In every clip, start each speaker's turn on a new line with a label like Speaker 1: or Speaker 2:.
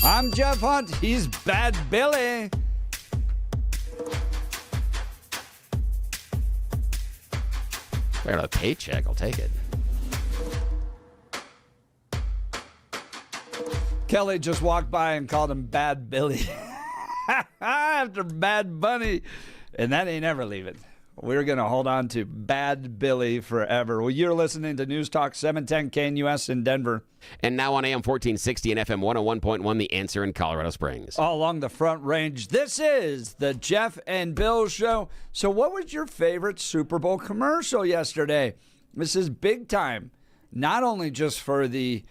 Speaker 1: I'm Jeff Hunt. He's Bad Billy.
Speaker 2: I got a paycheck. I'll take it.
Speaker 1: Kelly just walked by and called him Bad Billy after Bad Bunny, and that ain't ever leaving. We're going to hold on to Bad Billy forever. Well, you're listening to News Talk 710 KNUS in Denver.
Speaker 2: And now on AM 1460 and FM 101.1, The Answer in Colorado Springs.
Speaker 1: All along the Front Range, this is the Jeff and Bill Show. So what was your favorite Super Bowl commercial yesterday? This is big time, not only just for the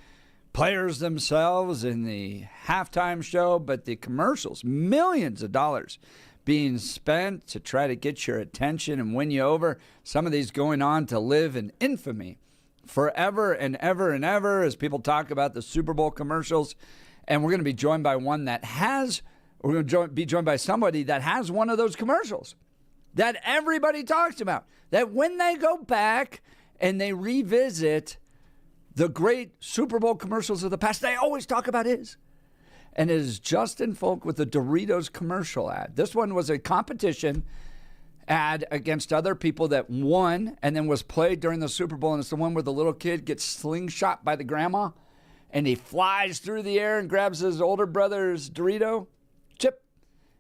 Speaker 1: players themselves in the halftime show, but the commercials. Millions of dollars being spent to try to get your attention and win you over. Some of these going on to live in infamy forever and ever and ever as people talk about the Super Bowl commercials. And we're going to be joined by one that has, we're going to be joined by somebody that has one of those commercials that everybody talks about. That when they go back and they revisit the great Super Bowl commercials of the past, they always talk about his. And it is Justin Folk with the Doritos commercial ad. This one was a competition ad against other people that won and then was played during the Super Bowl. And it's the one where the little kid gets slingshot by the grandma and he flies through the air and grabs his older brother's Dorito chip.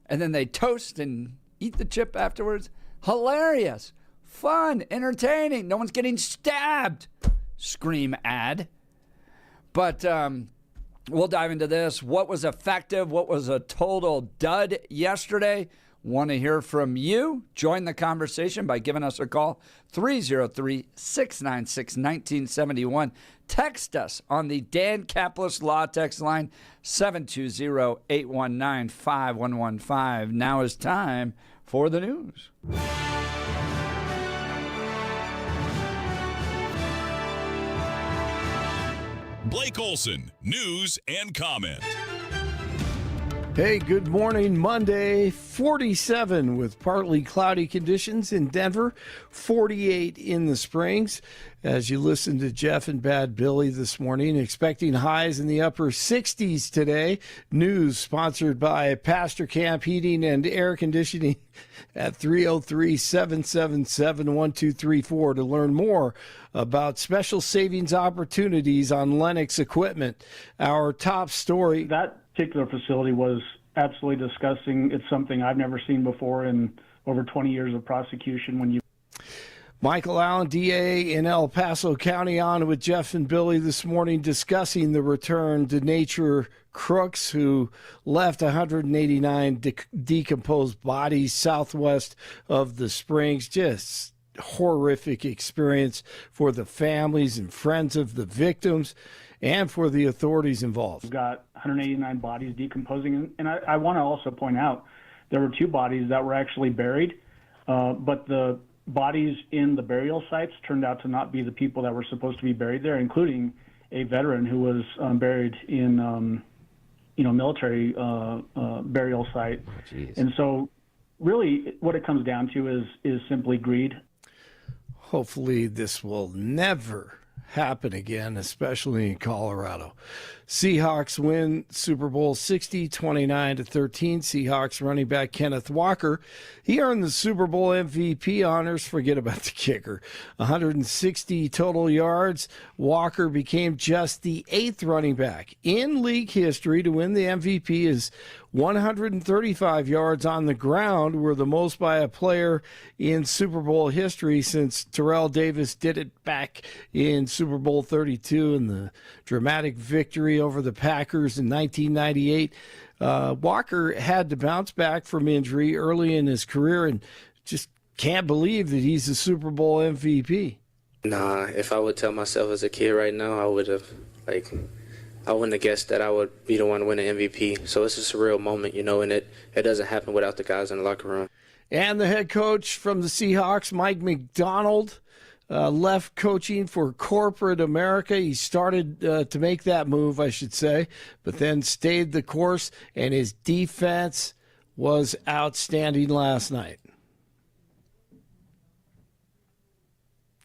Speaker 1: And then they toast and eat the chip afterwards. Hilarious, fun, entertaining. No one's getting stabbed. Scream ad. But, we'll dive into this. What was effective? What was a total dud yesterday? Want to hear from you? Join the conversation by giving us a call, 303-696-1971. Text us on the Dan Caplis Law text line, 720-819-5115. Now is time for the news.
Speaker 3: Blake Olson, news and comment.
Speaker 4: Hey, good morning. Monday, 47 with partly cloudy conditions in Denver, 48 in the Springs. As you listen to Jeff and Bad Billy this morning, expecting highs in the upper 60s today. News sponsored by Pastor Camp Heating and Air Conditioning at 303-777-1234 to learn more about special savings opportunities on Lennox equipment. Our top story.
Speaker 5: That particular facility was absolutely disgusting. It's something I've never seen before in over 20 years of prosecution.
Speaker 4: Michael Allen, DA in El Paso County, on with Jeff and Billy this morning discussing the return to nature crooks who left 189 decomposed bodies southwest of the Springs. Just horrific experience for the families and friends of the victims and for the authorities involved.
Speaker 5: We've got 189 bodies decomposing, and I want to also point out there were 2 bodies that were actually buried, but the bodies in the burial sites turned out to not be the people that were supposed to be buried there, including a veteran who was buried in military burial site.
Speaker 2: Jeez.
Speaker 5: And so really what it comes down to is simply greed.
Speaker 4: Hopefully this will never happen again, especially in Colorado. Seahawks win Super Bowl 60, 29-13. Seahawks running back Kenneth Walker, he earned the Super Bowl MVP honors. Forget about the kicker. 160 total yards. Walker became just the 8th running back in league history to win the MVP. His 135 yards on the ground were the most by a player in Super Bowl history since Terrell Davis did it back in Super Bowl 32 in the dramatic victory over the Packers in 1998. Walker had to bounce back from injury early in his career and just can't believe that he's a Super Bowl MVP.
Speaker 6: Nah, if I would tell myself as a kid right now, I would have, I wouldn't have guessed that I would be the one to win an MVP. So it's a surreal moment, and it doesn't happen without the guys in the locker room.
Speaker 4: And the head coach from the Seahawks, Mike McDonald, left coaching for corporate America. He started to make that move, I should say, but then stayed the course, and his defense was outstanding last night.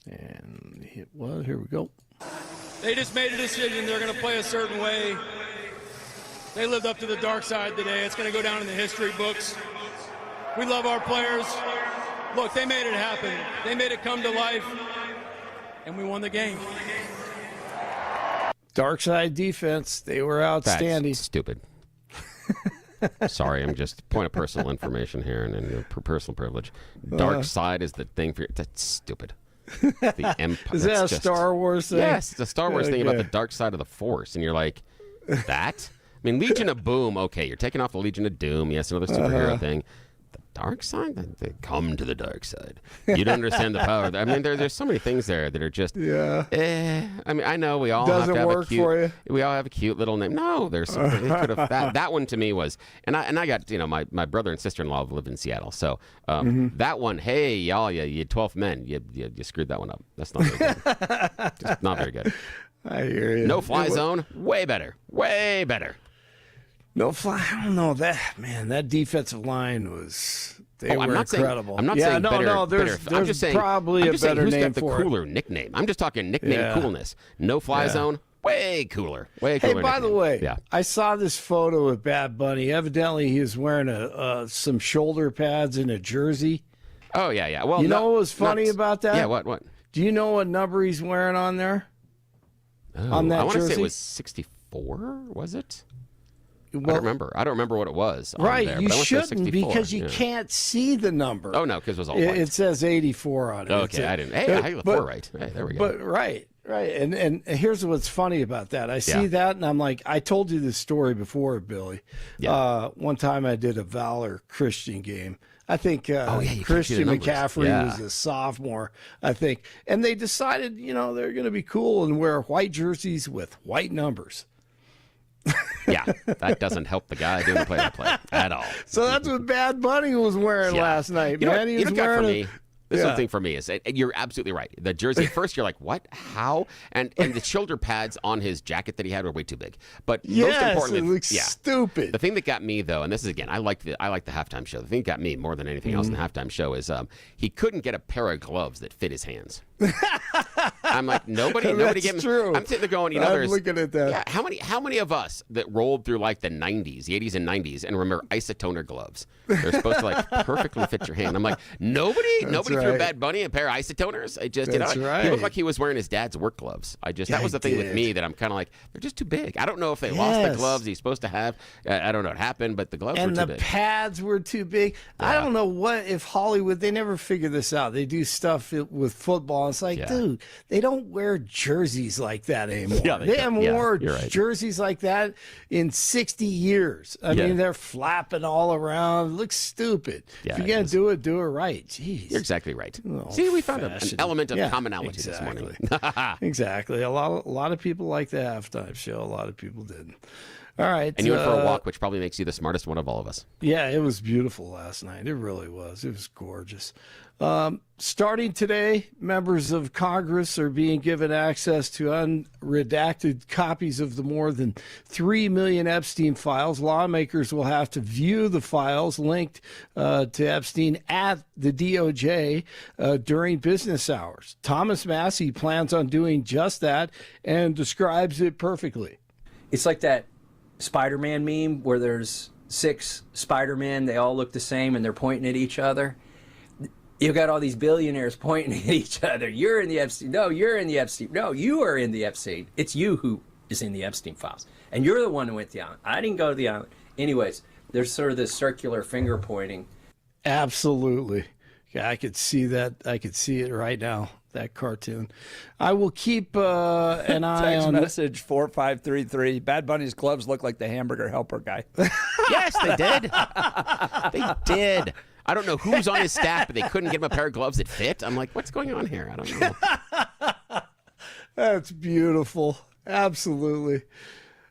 Speaker 4: And here we go.
Speaker 7: They just made a decision they're going to play a certain way. They lived up to the dark side today. It's going to go down in the history books. We love our players. Look, they made it happen. They made it come to life, and we won the game.
Speaker 4: Dark side defense. They were outstanding.
Speaker 2: That's stupid. Sorry, I'm just point of personal information here and personal privilege. Dark side is the thing for that's stupid. The
Speaker 4: Is that a Star Wars thing?
Speaker 2: Yes, it's a Star Wars thing about the dark side of the Force, and you're like, that? I mean, Legion of Boom. Okay, you're taking off the Legion of Doom. Yes, another superhero thing. The dark side? They come to the dark side. You don't understand the power. I mean, there's so many things there that are just.
Speaker 4: Yeah.
Speaker 2: I mean, I know we all
Speaker 4: Doesn't
Speaker 2: have to have
Speaker 4: work
Speaker 2: a cute.
Speaker 4: for you.
Speaker 2: We all have a cute little name. No, there's something they could have. That one to me was, and I got my brother and sister-in-law live in Seattle, so that one. Hey, y'all, you 12 men, you screwed that one up. That's not very good. Just not very good.
Speaker 4: I hear you.
Speaker 2: No fly zone, way better, way better.
Speaker 4: No fly. I don't know that man. That defensive line was. They were
Speaker 2: I'm not
Speaker 4: incredible.
Speaker 2: Saying, I'm not saying better.
Speaker 4: No. There's
Speaker 2: I'm just saying,
Speaker 4: probably
Speaker 2: I'm
Speaker 4: a
Speaker 2: just saying
Speaker 4: better
Speaker 2: who's
Speaker 4: name
Speaker 2: got the
Speaker 4: for
Speaker 2: cooler nickname. I'm just talking nickname coolness. No fly zone, way cooler. Way
Speaker 4: Hey,
Speaker 2: cooler.
Speaker 4: by the
Speaker 2: nickname.
Speaker 4: way, I saw this photo of Bad Bunny. Evidently, he was wearing some shoulder pads and a jersey.
Speaker 2: Oh yeah. Well,
Speaker 4: you know what was funny about that?
Speaker 2: Yeah. What?
Speaker 4: Do you know what number he's wearing on there? On that
Speaker 2: I want to
Speaker 4: jersey?
Speaker 2: say it was 64. Was it?
Speaker 4: Well,
Speaker 2: I don't remember. I don't remember what it was. On
Speaker 4: right,
Speaker 2: there,
Speaker 4: you
Speaker 2: but I want to say
Speaker 4: shouldn't
Speaker 2: 64.
Speaker 4: because you can't see the number.
Speaker 2: Oh no, because it was all white.
Speaker 4: It says 84 on it.
Speaker 2: Okay, I didn't. Hey, I got the 4 right. Hey, there we go.
Speaker 4: But right. And here's what's funny about that. I see that, and I'm like, I told you this story before, Billy.
Speaker 2: Yeah.
Speaker 4: One time I did a Valor Christian game. I think
Speaker 2: you can't see
Speaker 4: Christian
Speaker 2: the numbers.
Speaker 4: McCaffrey was a sophomore, I think. And they decided, they're going to be cool and wear white jerseys with white numbers.
Speaker 2: Yeah, that doesn't help the guy doing the play-by-play at all.
Speaker 4: So that's what Bad Bunny was wearing last night, man. He was wearing
Speaker 2: This is the thing for me is you're absolutely right. The jersey at first you're like, what? How? And the shoulder pads on his jacket that he had were way too big. But most importantly,
Speaker 4: it looks stupid.
Speaker 2: The thing that got me though, and this is again, I like the halftime show. The thing that got me more than anything else in the halftime show is he couldn't get a pair of gloves that fit his hands. I'm like, nobody gave him.
Speaker 4: True.
Speaker 2: I'm sitting there going,
Speaker 4: I'm looking at that.
Speaker 2: Yeah, how many of us that rolled through like the 90s, the 80s and 90s, and remember isotoner gloves? They're supposed to like perfectly fit your hand. I'm like, nobody threw Bad Bunny a pair of isotoners. I just, he looked like he was wearing his dad's work gloves. That was the thing with me that I'm kind of like, they're just too big. I don't know if they lost the gloves he's supposed to have. I don't know what happened, but the gloves were too big.
Speaker 4: And the pads were too big. Yeah. I don't know if Hollywood, they never figure this out. They do stuff with football. It's like, dude, they don't wear jerseys like that anymore.
Speaker 2: Yeah,
Speaker 4: they haven't worn
Speaker 2: right.
Speaker 4: jerseys like that in 60 years. I mean, they're flapping all around. It looks stupid.
Speaker 2: Yeah,
Speaker 4: if you're going to do it right. Jeez.
Speaker 2: You're exactly right. See, we found an element of commonality this morning.
Speaker 4: Exactly. A lot of people like the halftime show. A lot of people didn't. All right.
Speaker 2: And you went for a walk, which probably makes you the smartest one of all of us.
Speaker 4: Yeah, it was beautiful last night. It really was. It was gorgeous. Starting today, members of Congress are being given access to unredacted copies of the more than 3 million Epstein files. Lawmakers will have to view the files linked to Epstein at the DOJ during business hours. Thomas Massey plans on doing just that and describes it perfectly.
Speaker 8: It's like that Spider-Man meme where there's 6 Spider-Men, they all look the same and they're pointing at each other. You've got all these billionaires pointing at each other. You're in the Epstein. No, you're in the Epstein. No, you are in the Epstein. It's you who is in the Epstein files. And you're the one who went to the island. I didn't go to the island. Anyways, there's sort of this circular finger pointing.
Speaker 4: Absolutely. Yeah, I could see that. I could see it right now, that cartoon. I will keep an eye on...
Speaker 1: Text message 4533. Bad Bunny's gloves look like the hamburger helper guy.
Speaker 2: Yes, they did. They did. I don't know who's on his staff, but they couldn't get him a pair of gloves that fit. I'm like, what's going on here? I don't know.
Speaker 4: That's beautiful. Absolutely.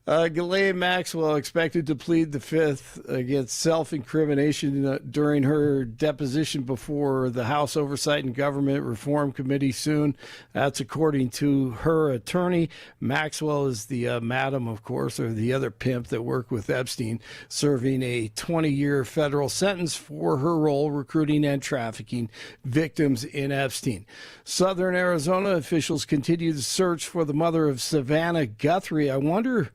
Speaker 4: Ghislaine Maxwell expected to plead the Fifth against self-incrimination during her deposition before the House Oversight and Government Reform Committee soon. That's according to her attorney. Maxwell is the madam, of course, or the other pimp that worked with Epstein, serving a 20-year federal sentence for her role recruiting and trafficking victims in Epstein. Southern Arizona officials continue the search for the mother of Savannah Guthrie. I wonder...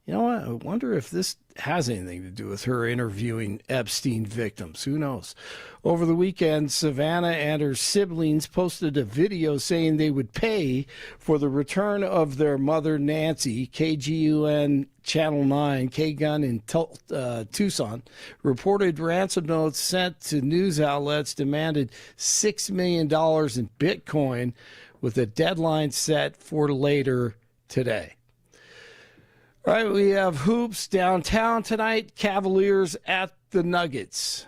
Speaker 4: You know what? I wonder if this has anything to do with her interviewing Epstein victims. Who knows? Over the weekend, Savannah and her siblings posted a video saying they would pay for the return of their mother, Nancy. KGUN Channel 9, K-Gun in Tucson, reported ransom notes sent to news outlets demanded $6 million in Bitcoin with a deadline set for later today. All right, we have hoops downtown tonight. Cavaliers at the Nuggets.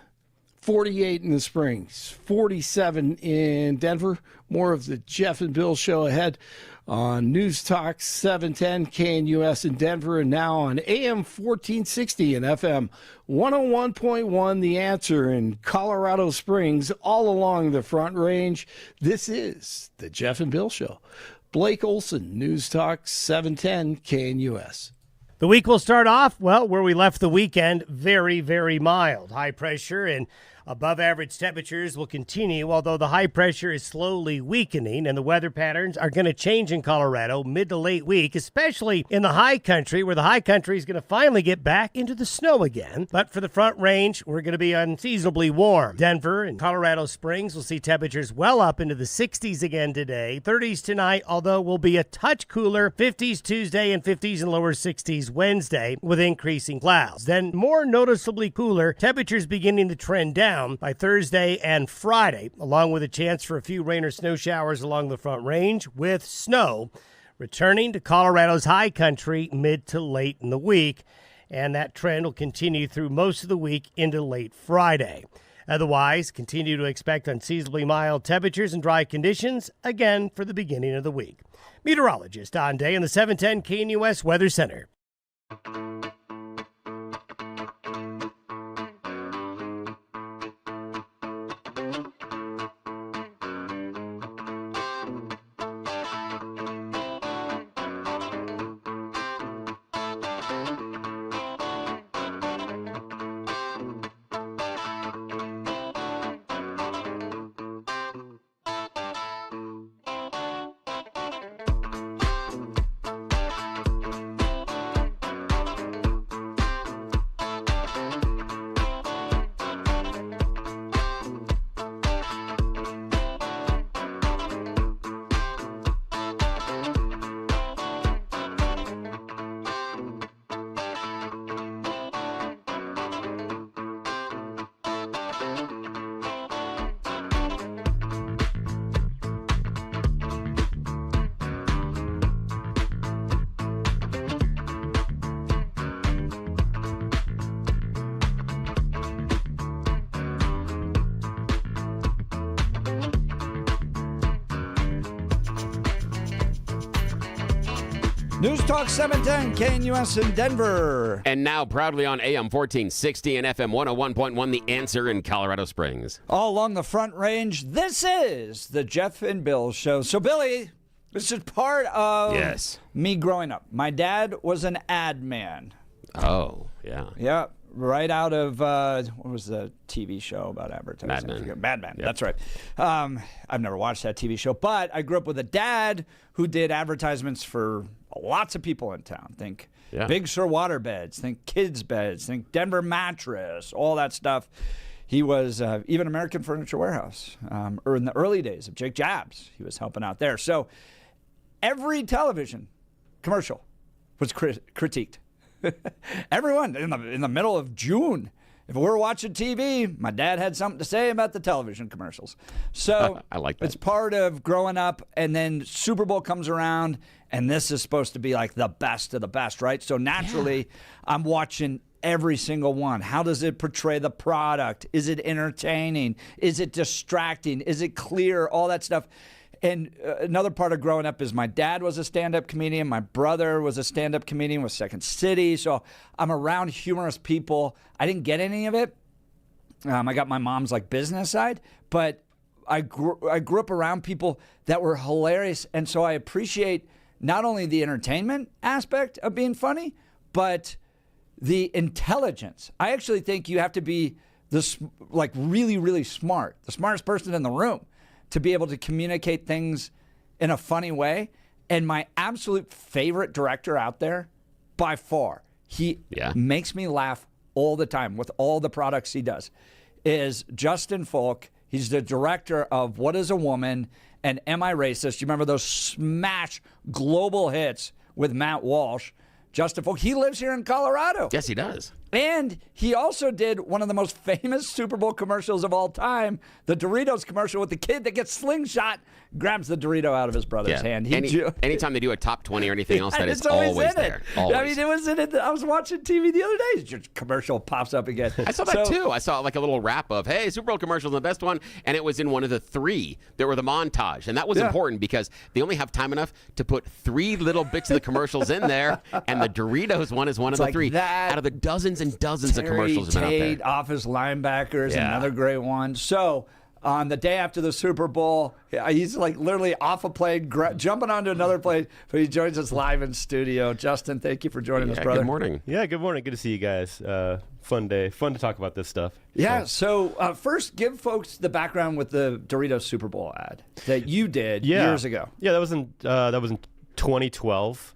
Speaker 4: 48 in the Springs, 47 in Denver. More of the Jeff and Bill show ahead on News Talk 710 KNUS in Denver, and now on AM 1460 and FM 101.1 The Answer in Colorado Springs, all along the Front Range. This is the Jeff and Bill show. Blake Olson, News Talk 710 KNUS.
Speaker 9: The week will start off, well, where we left the weekend, very, very mild. High pressure and above average temperatures will continue, although the high pressure is slowly weakening, and the weather patterns are going to change in Colorado mid to late week, especially in the high country, where the high country is going to finally get back into the snow again. But for the Front Range, we're going to be unseasonably warm. Denver and Colorado Springs will see temperatures well up into the 60s again today. 30s tonight, although will be a touch cooler. 50s Tuesday and 50s and lower 60s Wednesday with increasing clouds. Then more noticeably cooler, temperatures beginning to trend down by Thursday and Friday, along with a chance for a few rain or snow showers along the Front Range, with snow returning to Colorado's high country mid to late in the week, and that trend will continue through most of the week into late Friday. Otherwise, continue to expect unseasonably mild temperatures and dry conditions again for the beginning of the week. Meteorologist Don Day in the 710 KNUS Weather Center.
Speaker 1: News Talk 710, KNUS in Denver.
Speaker 2: And now proudly on AM 1460 and FM 101.1, The Answer in Colorado Springs.
Speaker 1: All along the Front Range, this is the Jeff and Bill show. So, Billy, this is part of me growing up. My dad was an ad man.
Speaker 2: Oh, yeah.
Speaker 1: Yeah, right out of, what was the TV show about advertising? Mad Men. Yep. That's right. I've never watched that TV show, but I grew up with a dad who did advertisements for lots of people in town. Think Big Sur waterbeds, think kids beds, think Denver mattress, all that stuff. He was even American Furniture Warehouse, or in the early days of Jake Jabs. He was helping out there. So every television commercial was critiqued. Everyone in the middle of June. If we were watching TV, my dad had something to say about the television commercials. So
Speaker 2: I like that.
Speaker 1: It's part of growing up, and then Super Bowl comes around, and this is supposed to be like the best of the best, right? So naturally, I'm watching every single one. How does it portray the product? Is it entertaining? Is it distracting? Is it clear? All that stuff. And another part of growing up is my dad was a stand-up comedian. My brother was a stand-up comedian with Second City. So I'm around humorous people. I didn't get any of it. I got my mom's business side, but I grew up around people that were hilarious. And so I appreciate not only the entertainment aspect of being funny, but the intelligence. I actually think you have to be really, really smart, the smartest person in the room, to be able to communicate things in a funny way. And my absolute favorite director out there, by far, he
Speaker 2: Yeah.
Speaker 1: makes me laugh all the time with all the products he does, is Justin Folk. He's the director of What is a Woman and Am I Racist? You remember those smash global hits with Matt Walsh? Justin Folk, he lives here in Colorado.
Speaker 2: Yes, he does.
Speaker 1: And he also did one of the most famous Super Bowl commercials of all time, the Doritos commercial with the kid that gets slingshot, grabs the Dorito out of his brother's hand.
Speaker 2: Anytime they do a top 20 or anything else, that is
Speaker 1: it's
Speaker 2: always
Speaker 1: in
Speaker 2: there.
Speaker 1: it.
Speaker 2: Always.
Speaker 1: I mean, it was in it. I was watching TV the other day. Your commercial pops up again.
Speaker 2: I saw that too. I saw like a little wrap of, hey, Super Bowl commercials, the best one. And it was in one of the 3 that were the montage. And that was important because they only have time enough to put 3 little bits of the commercials in there. And the Doritos one is one of the 3. Out of the dozens and dozens of commercials that have been out there.
Speaker 1: Office Linebackers, another great one. So on the day after the Super Bowl, he's like literally off a plane, jumping onto another plane, but he joins us live in studio. Justin, thank you for joining us, brother.
Speaker 2: Good morning.
Speaker 10: Yeah, good morning. Good to see you guys. Fun day. Fun to talk about this stuff.
Speaker 1: Yeah, so first, give folks the background with the Doritos Super Bowl ad that you did years ago.
Speaker 10: Yeah, that was in 2012.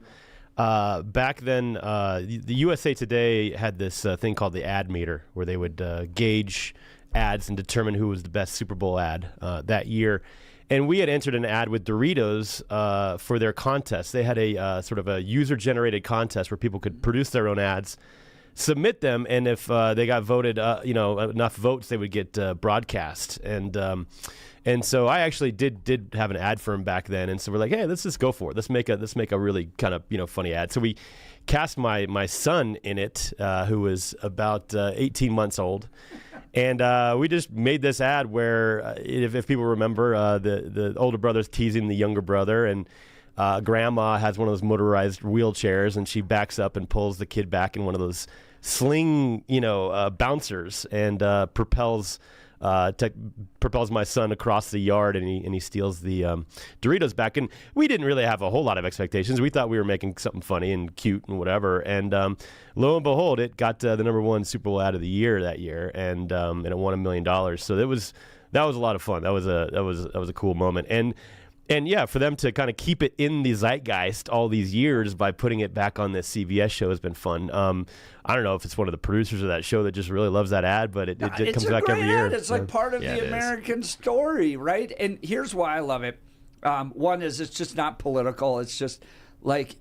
Speaker 10: Back then, the USA Today had this thing called the ad meter, where they would gauge ads and determine who was the best Super Bowl ad that year. And we had entered an ad with Doritos for their contest. They had a sort of a user-generated contest where people could produce their own ads, submit them, and if they got voted, enough votes, they would get broadcast. And so I actually did have an ad firm back then, and so we're like, hey, let's just go for it. Let's make a really kind of funny ad. So we cast my son in it, who was about 18 months old, and we just made this ad where if people remember, the older brother's teasing the younger brother, and grandma has one of those motorized wheelchairs, and she backs up and pulls the kid back in one of those sling bouncers and propels my son across the yard, and he steals the Doritos back. And we didn't really have a whole lot of expectations. We thought we were making something funny and cute and whatever. And lo and behold, it got the #1 Super Bowl ad of the year that year, and it won $1 million. So that was a lot of fun. That was a cool moment. And yeah, for them to kind of keep it in the zeitgeist all these years by putting it back on this CBS show has been fun. I don't know if it's one of the producers of that show that just really loves that ad, but it comes back every year.
Speaker 1: It's like part of the American story, right? And here's why I love it. One is it's just not political. It's just like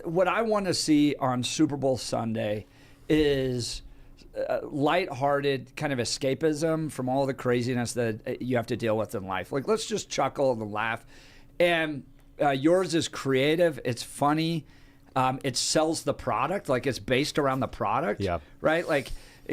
Speaker 1: what I want to see on Super Bowl Sunday is lighthearted kind of escapism from all the craziness that you have to deal with in life. Like, let's just chuckle and laugh. And yours is creative. It's funny. It sells the product. Like, it's based around the product.
Speaker 10: Yeah.
Speaker 1: Right? Like,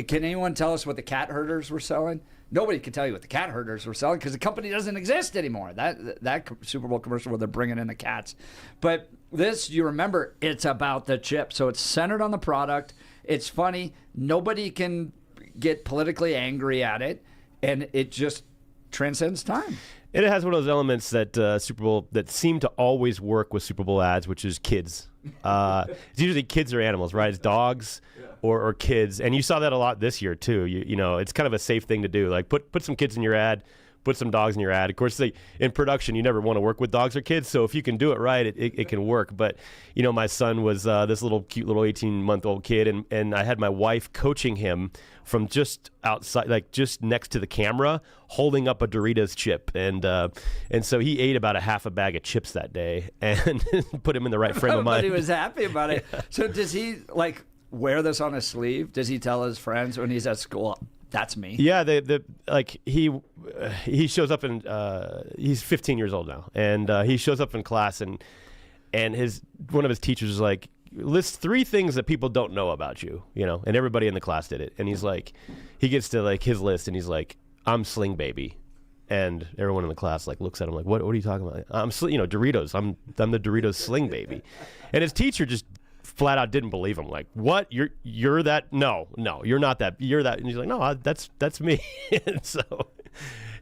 Speaker 1: can anyone tell us what the cat herders were selling? Nobody can tell you what the cat herders were selling because the company doesn't exist anymore. That Super Bowl commercial where they're bringing in the cats. But this, you remember, it's about the chip. So it's centered on the product. It's funny. Nobody can get politically angry at it, and it just transcends time.
Speaker 10: And it has one of those elements that Super Bowl that seem to always work with Super Bowl ads, which is kids. It's usually kids or animals, right? It's dogs or kids, and you saw that a lot this year too. You know, it's kind of a safe thing to do. Like put some kids in your ad. Put some dogs in your ad. Of course, in production, you never want to work with dogs or kids. So if you can do it right, it can work. But, you know, my son was this cute little 18-month-old kid, and I had my wife coaching him from just outside, like just next to the camera, holding up a Doritos chip. And so he ate about a half a bag of chips that day and put him in the right frame of mind.
Speaker 1: But he was happy about it. Yeah. So does he, wear this on his sleeve? Does he tell his friends when he's at school? That's me.
Speaker 10: Yeah, he shows up in he's 15 years old now, and he shows up in class, and one of his teachers is like, list 3 things that people don't know about you, and everybody in the class did it, and he's like, he gets to his list, and he's like, I'm Sling Baby, and everyone in the class looks at him like, what are you talking about? I'm Doritos. I'm the Doritos Sling Baby, and his teacher just flat out didn't believe him. Like, what? You're that? No, you're not that. You're that. And he's like, no, that's me. And so,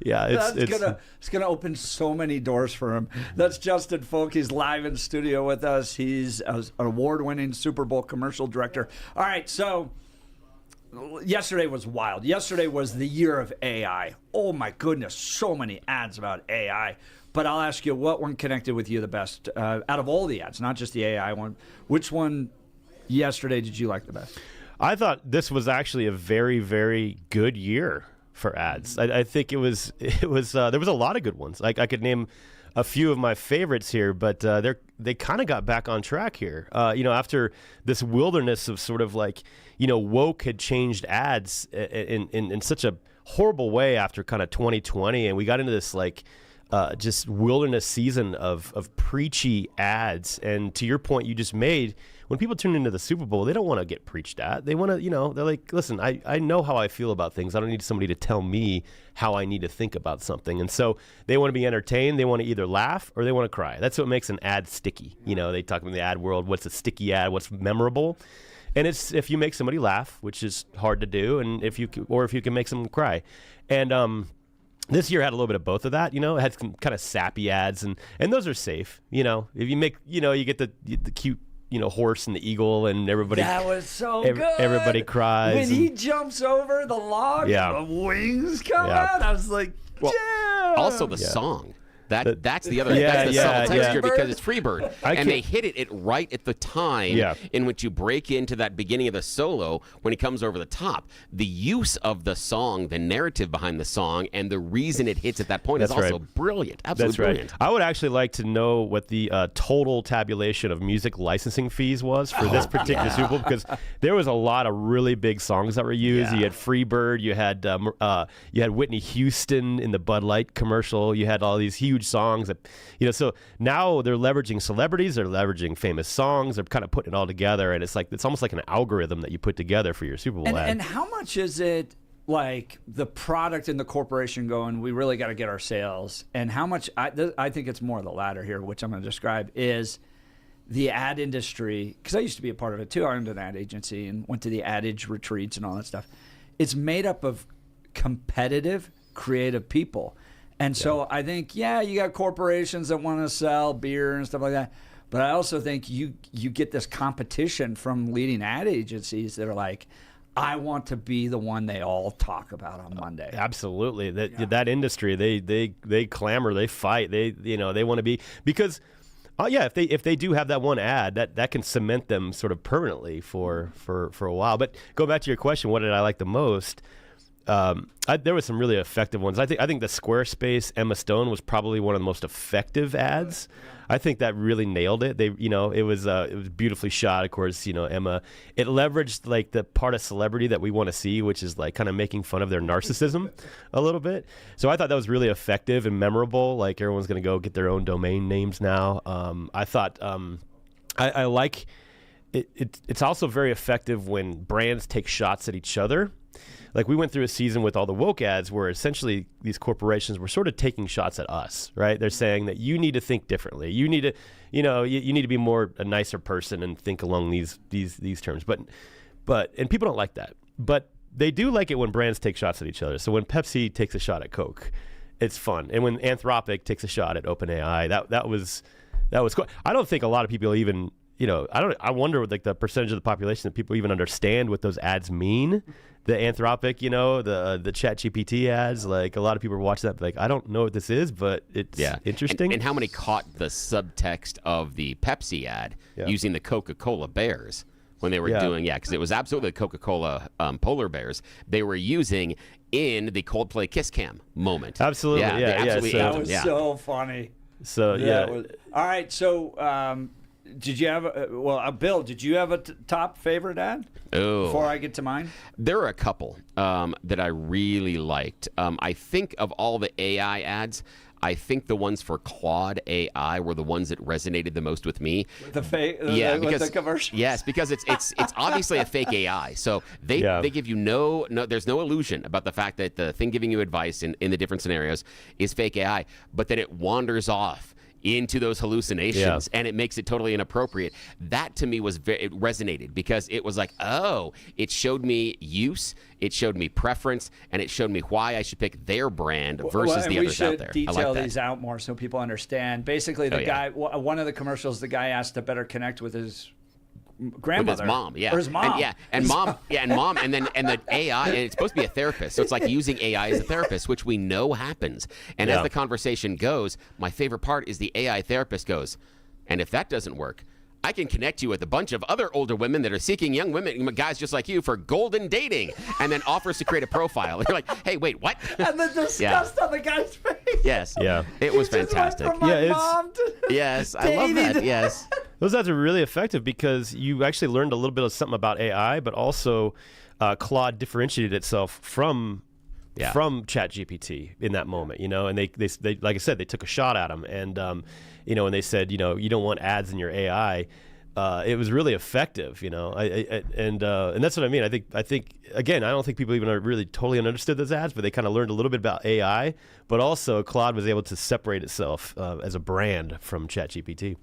Speaker 10: yeah, it's
Speaker 1: gonna open so many doors for him. That's Justin Folk. He's live in studio with us. He's an award-winning Super Bowl commercial director. All right, so yesterday was wild. Yesterday was the year of AI. Oh my goodness, so many ads about AI. But I'll ask you, what one connected with you the best out of all the ads, not just the AI one? Which one yesterday did you like the best?
Speaker 10: I thought this was actually a very, very good year for ads. I think it was there was a lot of good ones. Like I could name a few of my favorites here, but they kind of got back on track here. After this wilderness of sort of like, woke had changed ads in such a horrible way after kind of 2020, and we got into this like just wilderness season of preachy ads. And to your point you just made, when people tune into the Super Bowl, they don't want to get preached at. They want to, they're like, listen, I know how I feel about things. I don't need somebody to tell me how I need to think about something. And so they want to be entertained. They want to either laugh or they want to cry. That's what makes an ad sticky. They talk in the ad world, what's a sticky ad, what's memorable. And it's if you make somebody laugh, which is hard to do, and if you can make someone cry. And this year had a little bit of both of that. It had some kind of sappy ads, and those are safe. If you make, you get the cute, horse and the eagle, and everybody.
Speaker 1: That was so good.
Speaker 10: Everybody cries.
Speaker 1: When he jumps over the log, the wings come out. I was like, yeah.
Speaker 2: Also the song. That's the other. That's the subtle texture because it's Freebird, and they hit it right at the time in which you break into that beginning of the solo when he comes over the top. The use of the song, the narrative behind the song, and the reason it hits at that point is also brilliant. Absolutely brilliant.
Speaker 10: I would actually like to know what the total tabulation of music licensing fees was for this particular Super Bowl, because there was a lot of really big songs that were used. You had Freebird, you had Whitney Houston in the Bud Light commercial, you had all these huge songs that so now they're leveraging celebrities, they're leveraging famous songs, they're kind of putting it all together, and it's almost like an algorithm that you put together for your Super Bowl ad.
Speaker 1: And how much is it like the product and the corporation going, we really got to get our sales, and how much I think it's more the latter here, which I'm going to describe, is the ad industry, because I used to be a part of it too. I owned an ad agency and went to the adage retreats and all that stuff. It's made up of competitive, creative people. And so I think, you got corporations that want to sell beer and stuff like that. But I also think you get this competition from leading ad agencies that are like, I want to be the one they all talk about on Monday.
Speaker 10: Absolutely. That industry, they clamor, they fight, they want to be, because if they do have that one ad, that can cement them sort of permanently for a while. But go back to your question, what did I like the most? There were some really effective ones. I think the Squarespace Emma Stone was probably one of the most effective ads. I think that really nailed it. It was beautifully shot. Of course, Emma. It leveraged like the part of celebrity that we want to see, which is like kind of making fun of their narcissism a little bit. So I thought that was really effective and memorable. Like everyone's going to go get their own domain names now. I thought I like it. It's also very effective when brands take shots at each other. Like we went through a season with all the woke ads where essentially these corporations were sort of taking shots at us, right? They're saying that you need to think differently. You need to, you need to be more a nicer person and think along these terms. But and people don't like that. But they do like it when brands take shots at each other. So when Pepsi takes a shot at Coke, it's fun. And when Anthropic takes a shot at OpenAI, that was cool. I don't think a lot of people even, I wonder like the percentage of the population that people even understand what those ads mean. The Anthropic, the ChatGPT ads, like a lot of people are watching that, but like, I don't know what this is, but it's interesting.
Speaker 2: And how many caught the subtext of the Pepsi ad using the Coca-Cola bears when they were doing, because it was absolutely the Coca-Cola polar bears they were using in the Coldplay Kiss Cam moment.
Speaker 10: Absolutely,
Speaker 1: that was so funny.
Speaker 10: So,
Speaker 1: all right, so did you have Bill, did you have a top favorite ad?
Speaker 2: Oh.
Speaker 1: Before I get to mine?
Speaker 2: There are a couple that I really liked. I think of all the AI ads, I think the ones for Claude AI were the ones that resonated the most with me.
Speaker 1: With the fake,
Speaker 2: because,
Speaker 1: with the commercials.
Speaker 2: Yes, because it's obviously a fake AI. So they give you no, there's no illusion about the fact that the thing giving you advice in the different scenarios is fake AI, but that it wanders off into those hallucinations and it makes it totally inappropriate. That to me it resonated because it was like, oh, it showed me use, it showed me preference, and it showed me why I should pick their brand versus the others out there.
Speaker 1: We should detail these out more so people understand. Basically, the guy, one of the commercials, the guy asked to better connect with his grandmother,
Speaker 2: with his mom,
Speaker 1: or his mom,
Speaker 2: and mom, and the AI, and it's supposed to be a therapist, so it's like using AI as a therapist, which we know happens. And as the conversation goes, my favorite part is the AI therapist goes, and if that doesn't work, I can connect you with a bunch of other older women that are seeking young women, guys just like you, for golden dating, and then offers to create a profile. And you're like, hey, wait, what?
Speaker 1: And the disgust on the guy's face.
Speaker 2: Yes.
Speaker 10: Yeah.
Speaker 2: It was fantastic. Yes, I love that. Yes.
Speaker 10: Those ads are really effective because you actually learned a little bit of something about AI, but also Claude differentiated itself from ChatGPT in that moment, and they like I said, they took a shot at him, and and they said, you don't want ads in your AI. It was really effective, and that's what I mean. I think again, I don't think people even really totally understood those ads, but they kind of learned a little bit about AI. But also, Claude was able to separate itself as a brand from ChatGPT.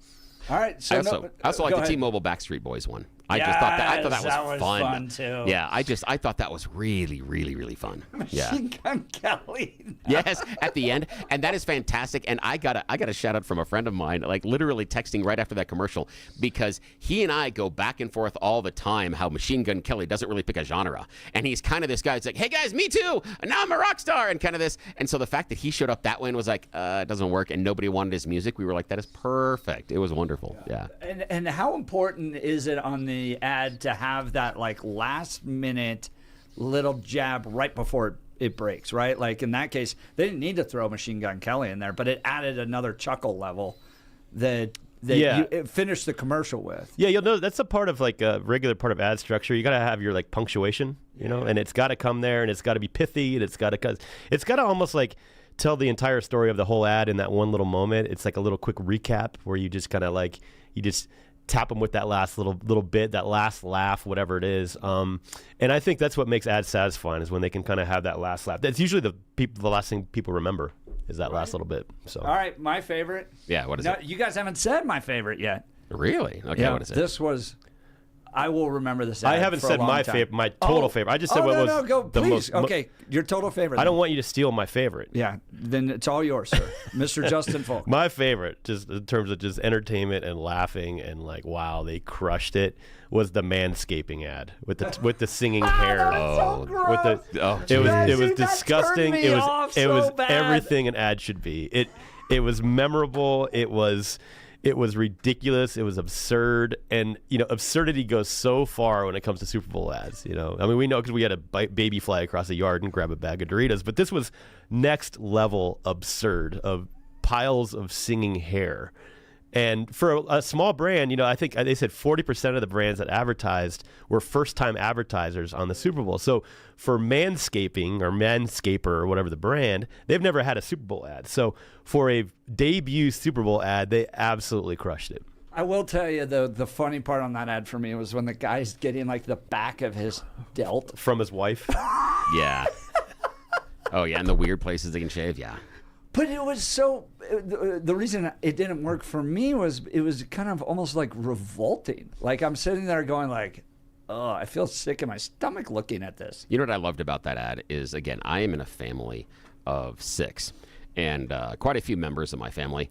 Speaker 1: All right. So
Speaker 2: I also like the T-Mobile Backstreet Boys one. I thought that was fun
Speaker 1: too.
Speaker 2: Yeah, I thought that was really, really, really fun.
Speaker 1: Machine Gun Kelly.
Speaker 2: Yes, at the end, and that is fantastic. And I got a shout out from a friend of mine, like literally texting right after that commercial, because he and I go back and forth all the time. How Machine Gun Kelly doesn't really pick a genre, and he's kind of this guy. It's like, hey guys, me too. And now I'm a rock star, and kind of this. And so the fact that he showed up that way and was like, it doesn't work, and nobody wanted his music, we were like, that is perfect. It was wonderful. Yeah.
Speaker 1: And how important is it on the ad to have that like last minute little jab right before it breaks, right? Like in that case, they didn't need to throw Machine Gun Kelly in there, but it added another chuckle level that you finished the commercial with.
Speaker 10: Yeah, you'll know that's a part of like a regular part of ad structure. You got to have your like punctuation, and it's got to come there, and it's got to be pithy, and it's got to almost like tell the entire story of the whole ad in that one little moment. It's like a little quick recap where you just kind of like you just tap them with that last little bit, that last laugh, whatever it is. And I think that's what makes ads satisfying, is when they can kind of have that last laugh. That's usually the last thing people remember is that last little bit. So.
Speaker 1: All right, my favorite.
Speaker 2: Yeah, what is it?
Speaker 1: You guys haven't said my favorite yet.
Speaker 2: Really? Okay,
Speaker 1: yeah,
Speaker 2: what is it?
Speaker 1: This was. I will remember this ad
Speaker 10: I haven't
Speaker 1: for
Speaker 10: said
Speaker 1: a long
Speaker 10: my
Speaker 1: time.
Speaker 10: favorite, my total favorite. I just said what was
Speaker 1: go,
Speaker 10: the
Speaker 1: please.
Speaker 10: most.
Speaker 1: Okay, your total favorite.
Speaker 10: I don't want you to steal my favorite.
Speaker 1: Yeah, then it's all yours, sir. Mr. Justin Folk.
Speaker 10: My favorite, just in terms of just entertainment and laughing and like, wow, they crushed it, was the manscaping ad with the singing hair.
Speaker 1: That was so gross.
Speaker 10: It was disgusting. It was
Speaker 1: bad.
Speaker 10: everything an ad should be. It was memorable. It was ridiculous. It was absurd, and absurdity goes so far when it comes to Super Bowl ads. I mean, we know because we had a baby fly across the yard and grab a bag of Doritos, but this was next level absurd, of piles of singing hair. And for a small brand, I think they said 40% of the brands that advertised were first-time advertisers on the Super Bowl. So for Manscaping or Manscaper or whatever the brand, they've never had a Super Bowl ad. So for a debut Super Bowl ad, they absolutely crushed it.
Speaker 1: I will tell you, the funny part on that ad for me was when the guy's getting like the back of his delt
Speaker 10: from his wife.
Speaker 2: Yeah. Oh, yeah, and the weird places they can shave, yeah.
Speaker 1: But it was so. The reason it didn't work for me was it was kind of almost like revolting. Like I'm sitting there going like, oh, I feel sick in my stomach looking at this.
Speaker 2: You know what I loved about that ad is, again, I am in a family of 6, and quite a few members of my family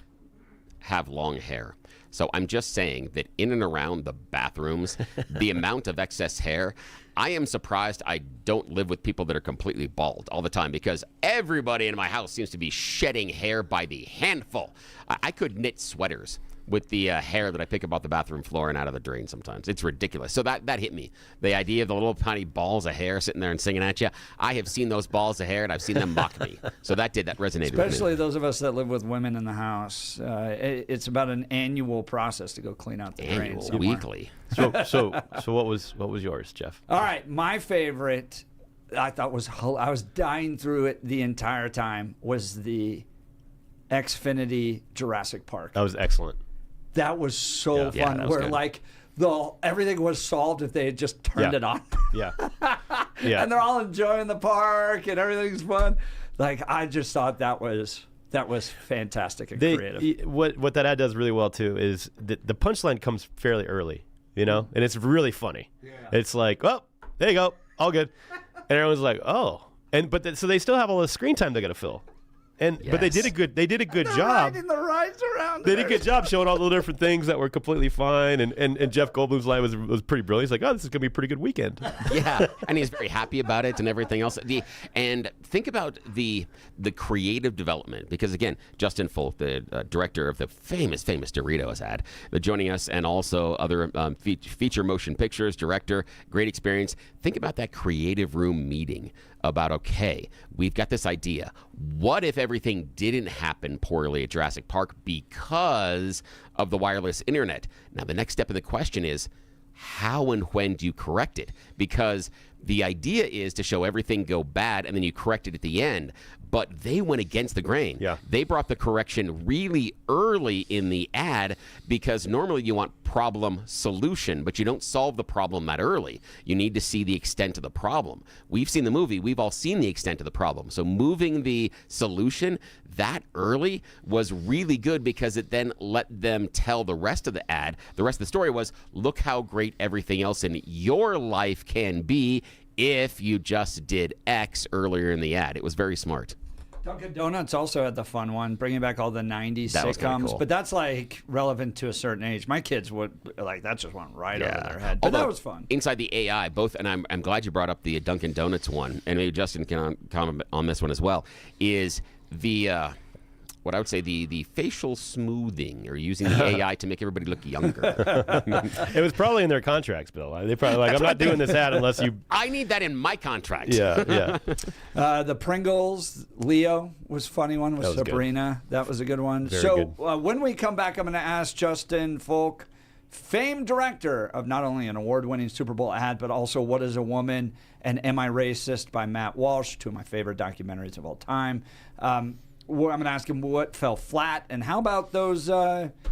Speaker 2: have long hair. So I'm just saying that in and around the bathrooms, the amount of excess hair, I am surprised I don't live with people that are completely bald all the time, because everybody in my house seems to be shedding hair by the handful. I could knit sweaters with the hair that I pick up off the bathroom floor and out of the drain sometimes. It's ridiculous. So that hit me. The idea of the little tiny balls of hair sitting there and singing at you. I have seen those balls of hair, and I've seen them mock me. So that resonated with me.
Speaker 1: Especially those of us that live with women in the house. It's about an annual process to go clean out the drains.
Speaker 2: Weekly.
Speaker 10: So what was yours, Jeff?
Speaker 1: All right, my favorite, I thought I was dying through it the entire time, was the Xfinity Jurassic Park.
Speaker 10: That was excellent.
Speaker 1: That was so fun.
Speaker 2: Was
Speaker 1: where
Speaker 2: good.
Speaker 1: Like everything was solved if they had just turned it on.
Speaker 10: Yeah.
Speaker 1: And they're all enjoying the park and everything's fun. Like I just thought that was fantastic and creative.
Speaker 10: What that ad does really well too is the punchline comes fairly early, and it's really funny. Yeah. It's like, oh, there you go, all good, and everyone's like, oh, so they still have all the screen time they got to fill. But they did a good job.
Speaker 1: Riding the rides around.
Speaker 10: They did a good job showing all the different things that were completely fine. And Jeff Goldblum's line was pretty brilliant. He's like, oh, this is going to be a pretty good weekend.
Speaker 2: Yeah, and he's very happy about it and everything else. And think about the creative development, because again, Justin Folk, the director of the famous Doritos ad, joining us, and also other feature motion pictures director, great experience. Think about that creative room meeting about, okay, we've got this idea. What if everything didn't happen poorly at Jurassic Park because of the wireless internet? Now, the next step in the question is, how and when do you correct it? Because the idea is to show everything go bad and then you correct it at the end. But they went against the grain.
Speaker 10: Yeah.
Speaker 2: They brought the correction really early in the ad, because normally you want problem solution, but you don't solve the problem that early. You need to see the extent of the problem. We've seen the movie. We've all seen the extent of the problem. So moving the solution that early was really good, because it then let them tell the rest of the ad. The rest of the story was, look how great everything else in your life can be if you just did X earlier in the ad. It was very smart.
Speaker 1: Dunkin' Donuts also had the fun one, bringing back all the 90s
Speaker 2: That was kinda
Speaker 1: sitcoms.
Speaker 2: cool.
Speaker 1: But that's like relevant to a certain age. My kids would, like, that just went right over their head. But
Speaker 2: Although,
Speaker 1: that was fun.
Speaker 2: Inside the AI, both, and I'm glad you brought up the Dunkin' Donuts one, and maybe Justin can comment on this one as well, is the what I would say the facial smoothing, or using the AI to make everybody look younger.
Speaker 10: It was probably in their contracts, Bill. They probably like, I'm not doing this ad unless you.
Speaker 2: I need that in my contract.
Speaker 10: Yeah.
Speaker 1: The Pringles, Leo was a funny one with
Speaker 10: That was good.
Speaker 1: Sabrina. That was a good one.
Speaker 10: Very
Speaker 1: so
Speaker 10: good.
Speaker 1: when we come back, I'm going to ask Justin Folk, famed director of not only an award-winning Super Bowl ad, but also What is a Woman and Am I Racist by Matt Walsh, two of my favorite documentaries of all time. I'm going to ask him what fell flat, and how about those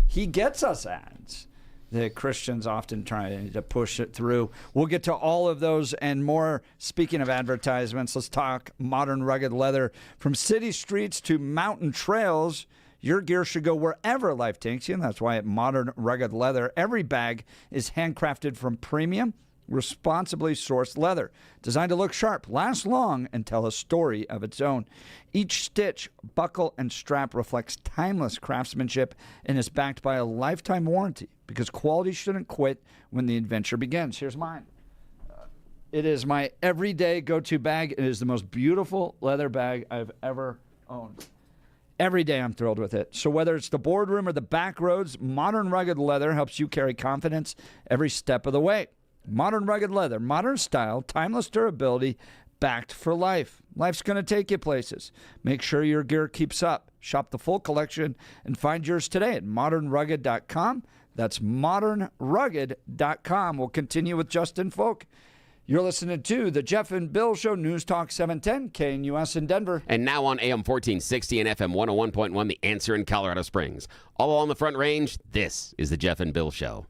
Speaker 1: He Gets Us ads that Christians often try to push it through. We'll get to all of those and more. Speaking of advertisements, let's talk modern rugged leather. From city streets to mountain trails, your gear should go wherever life takes you, and that's why at Modern Rugged Leather, every bag is handcrafted from premium, responsibly sourced leather, designed to look sharp, last long, and tell a story of its own. Each stitch, buckle, and strap reflects timeless craftsmanship and is backed by a lifetime warranty, because quality shouldn't quit when the adventure begins. Here's mine. It is my everyday go-to bag. It is the most beautiful leather bag I've ever owned. Every day I'm thrilled with it. So whether it's the boardroom or the back roads, Modern Rugged Leather helps you carry confidence every step of the way. Modern Rugged Leather, modern style, timeless durability, backed for life. Life's going to take you places. Make sure your gear keeps up. Shop the full collection and find yours today at modernrugged.com. That's modernrugged.com. We'll continue with Justin Folk. You're listening to the Jeff and Bill Show, News Talk 710, KNUS in Denver.
Speaker 2: And now on AM 1460 and FM 101.1, The Answer in Colorado Springs. All along the Front Range, this is the Jeff and Bill Show.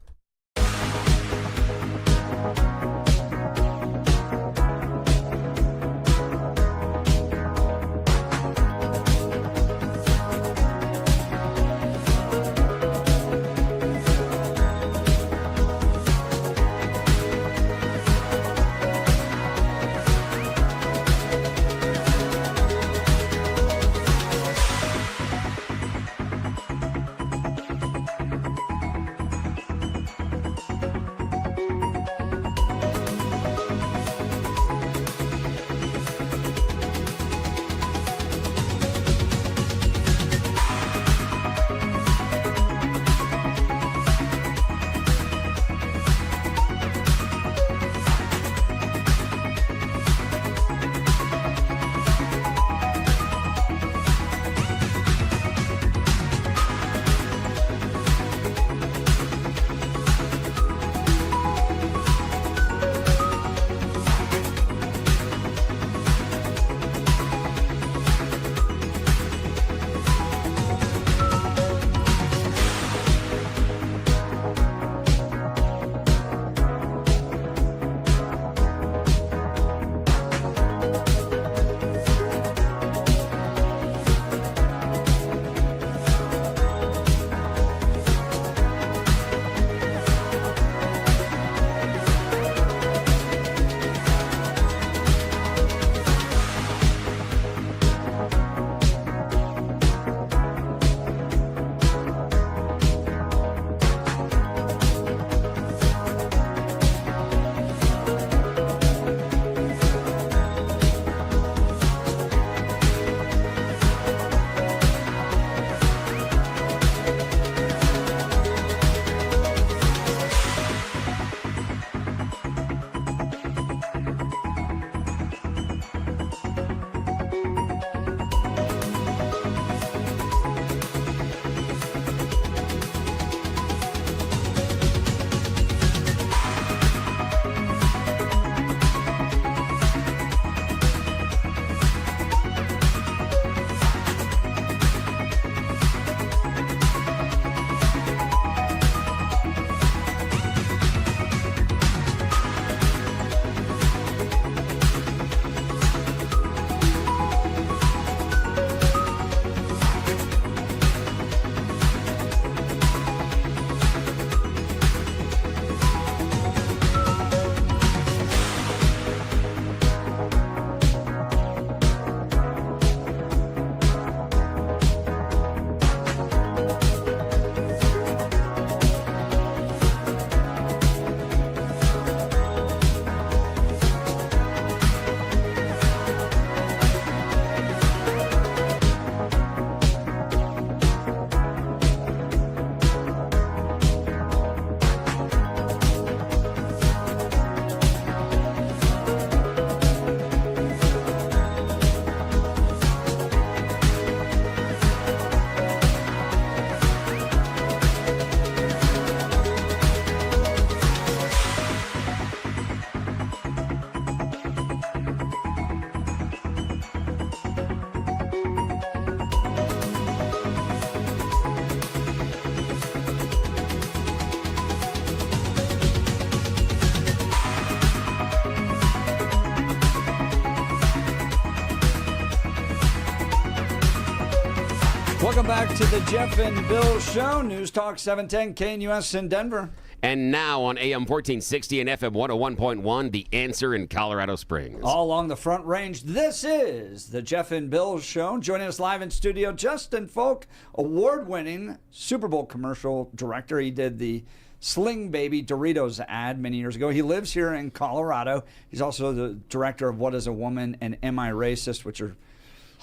Speaker 1: Welcome back to the Jeff and Bill Show. News Talk 710 KNUS in Denver.
Speaker 2: And now on AM 1460 and FM 101.1, The Answer in Colorado Springs.
Speaker 1: All along the Front Range, this is the Jeff and Bill Show. Joining us live in studio, Justin Folk, award-winning Super Bowl commercial director. He did the Sling Baby Doritos ad many years ago. He lives here in Colorado. He's also the director of What is a Woman and Am I Racist, which are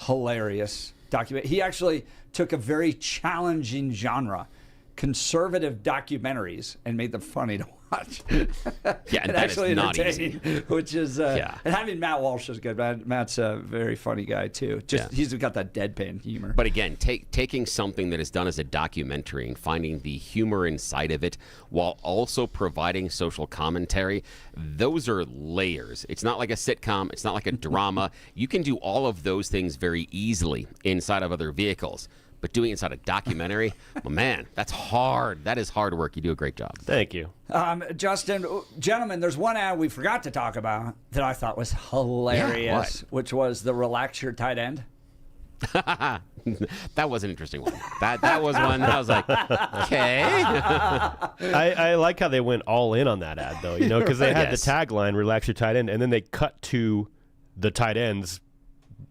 Speaker 1: hilarious documentaries. He actually took a very challenging genre, conservative documentaries, and made them funny to watch.
Speaker 2: Yeah, and that
Speaker 1: actually
Speaker 2: is not
Speaker 1: entertaining,
Speaker 2: easy.
Speaker 1: which is and having Matt Walsh is good. Matt's a very funny guy too. He's got that deadpan humor.
Speaker 2: But again, taking something that is done as a documentary and finding the humor inside of it while also providing social commentary, those are layers. It's not like a sitcom. It's not like a drama. You can do all of those things very easily inside of other vehicles. But doing it inside a documentary, well, man, that's hard. That is hard work. You do a great job.
Speaker 10: Thank you.
Speaker 1: Justin, gentlemen, there's one ad we forgot to talk about that I thought was hilarious, which was the Relax Your Tight End.
Speaker 2: That was an interesting one. That was one that I was like, okay.
Speaker 10: I like how they went all in on that ad, though, because they had the tagline, relax your tight end, and then they cut to the tight ends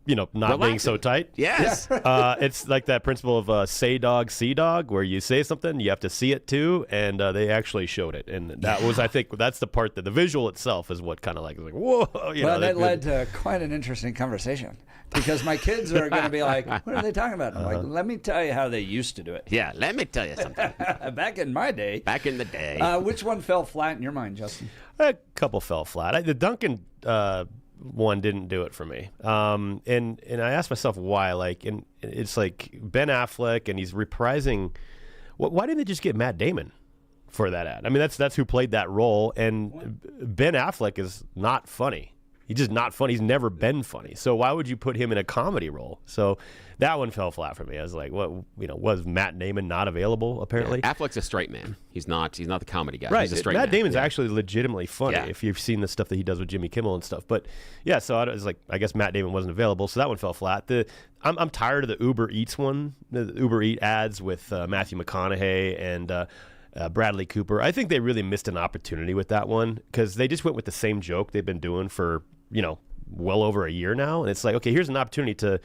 Speaker 10: not being so tight.
Speaker 2: Yes.
Speaker 10: It's like that principle of say dog, see dog, where you say something, you have to see it too, and they actually showed it. And that was, I think, that's the part that the visual itself is what kind of like whoa.
Speaker 1: Well, that led to quite an interesting conversation because my kids are going to be like, what are they talking about? I'm like, let me tell you how they used to do it.
Speaker 2: Yeah, let me tell you something.
Speaker 1: Back in my day.
Speaker 2: Back in the day.
Speaker 1: Which one fell flat in your mind, Justin?
Speaker 10: A couple fell flat. The Duncan one didn't do it for me. And I asked myself why. And it's like Ben Affleck, and he's reprising. Why didn't they just get Matt Damon for that ad? I mean, that's who played that role. And Ben Affleck is not funny. He's just not funny. He's never been funny. So why would you put him in a comedy role? So that one fell flat for me. I was like, was Matt Damon not available, apparently?
Speaker 2: Yeah, Affleck's a straight man. He's not the comedy guy.
Speaker 10: Right.
Speaker 2: He's a straight
Speaker 10: Matt
Speaker 2: man.
Speaker 10: Damon's actually legitimately funny
Speaker 2: Yeah.
Speaker 10: if you've seen the stuff that he does with Jimmy Kimmel and stuff. But yeah, so I was like, I guess Matt Damon wasn't available, so that one fell flat. I'm tired of the Uber Eats one, the Uber Eat ads with Matthew McConaughey and Bradley Cooper. I think they really missed an opportunity with that one because they just went with the same joke they've been doing for, well over a year now. And it's like, okay, here's an opportunity to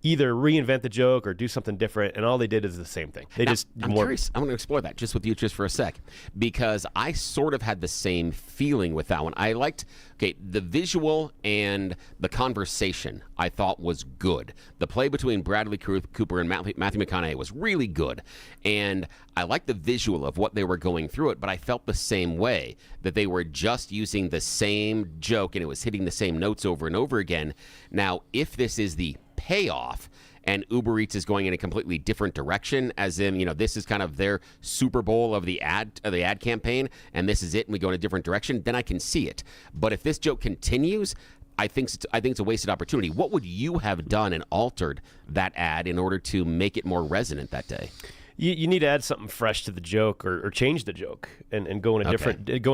Speaker 10: either reinvent the joke or do something different, and all they did is the same thing.
Speaker 2: I'm curious. I want to explore that just with you just for a sec, because I sort of had the same feeling with that one. I liked, the visual and the conversation I thought was good. The play between Bradley Cooper and Matthew McConaughey was really good, and I liked the visual of what they were going through it, but I felt the same way, that they were just using the same joke and it was hitting the same notes over and over again. Now, if this is the payoff and Uber Eats is going in a completely different direction, as in, this is kind of their Super Bowl of the ad campaign, and this is it, and we go in a different direction, then I can see it. But if this joke continues, I think it's a wasted opportunity. What would you have done and altered that ad in order to make it more resonant that day?
Speaker 10: You need to add something fresh to the joke or change the joke and go in a